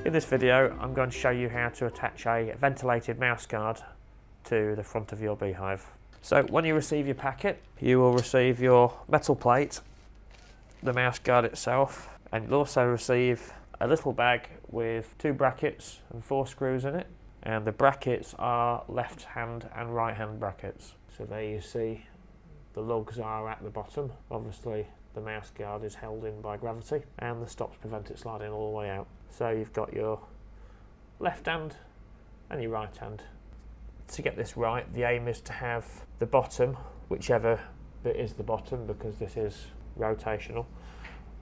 In this video, I'm going to show you how to attach a ventilated mouse guard to the front of your beehive. So when you receive your packet, you will receive your metal plate, the mouse guard itself, and you'll also receive a little bag with 2 brackets and 4 screws in it. And the brackets are left hand and right hand brackets. So there you see the lugs are at the bottom. Obviously the mouse guard is held in by gravity and the stops prevent it sliding all the way out. So you've got your left hand and your right hand. To get this right, the aim is to have the bottom, whichever bit is the bottom, because this is rotational.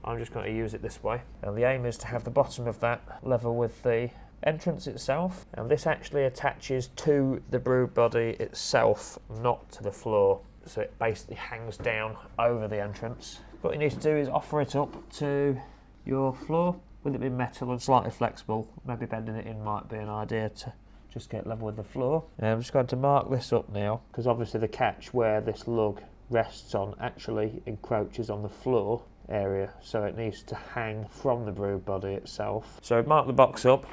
I'm just going to use it this way. And the aim is to have the bottom of that level with the entrance itself. And this actually attaches to the brood body itself, not to the floor. So it basically hangs down over the entrance. What you need to do is offer it up to your floor. With it being metal and slightly flexible, maybe bending it in might be an idea to just get level with the floor. And I'm just going to mark this up now, because obviously the catch where this lug rests on actually encroaches on the floor area, so it needs to hang from the brood body itself. So mark the box up.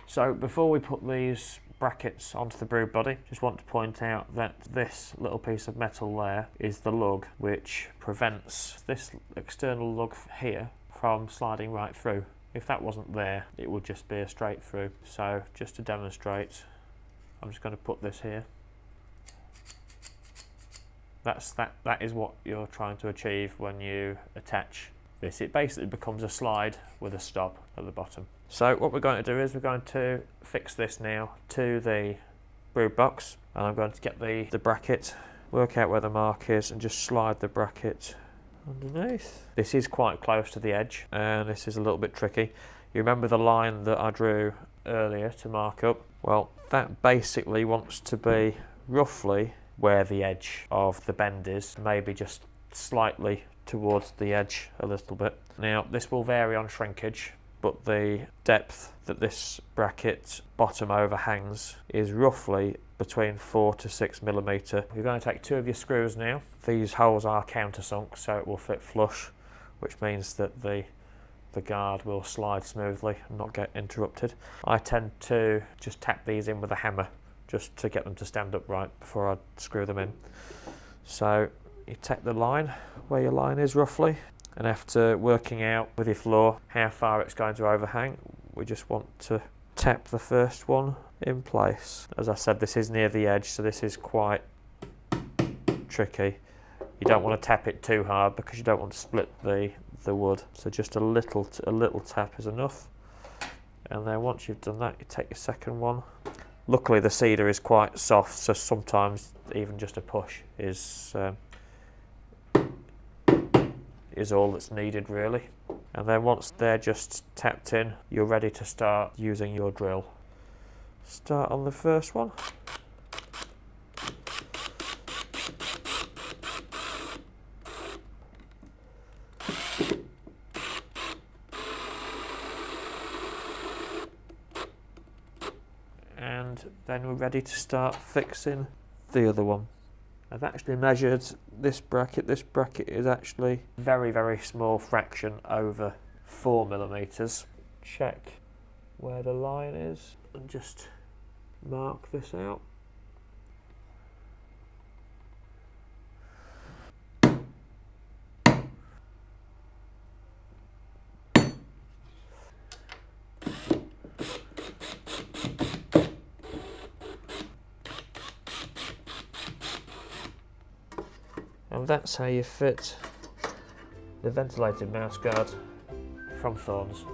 So before we put these brackets onto the brood body, just want to point out that this little piece of metal there is the lug, which prevents this external lug here from sliding right through. If that wasn't there, it would just be a straight through. So just to demonstrate, I'm just going to put this here. That is what you're trying to achieve when you attach this. It basically becomes a slide with a stop at the bottom. So what we're going to do is we're going to fix this now to the brood box, and I'm going to get the bracket, work out where the mark is, and just slide the bracket underneath. This is quite close to the edge, and this is a little bit tricky. You remember the line that I drew earlier to mark up? Well, that basically wants to be roughly where the edge of the bend is, maybe just slightly towards the edge a little bit. Now this will vary on shrinkage, but the depth that this bracket bottom overhangs is roughly between 4 to 6 millimetre. You're going to take 2 of your screws now. These holes are countersunk, so it will fit flush, which means that the guard will slide smoothly and not get interrupted. I tend to just tap these in with a hammer just to get them to stand upright before I screw them in. So you take the line where your line is roughly, and after working out with your floor how far it's going to overhang, we just want to tap the first one in place. As I said, this is near the edge, so this is quite tricky. You don't want to tap it too hard because you don't want to split the wood. So just a little tap is enough. And then once you've done that, you take your second one. Luckily the cedar is quite soft, so sometimes even just a push is all that's needed really. And then once they're just tapped in, you're ready to start using your drill. Start on the first one. And then we're ready to start fixing the other one. I've actually measured this bracket. This bracket is actually a very, very small fraction over 4 millimeters. Check where the line is and just mark this out. And that's how you fit the ventilated mouse guard from Thorns.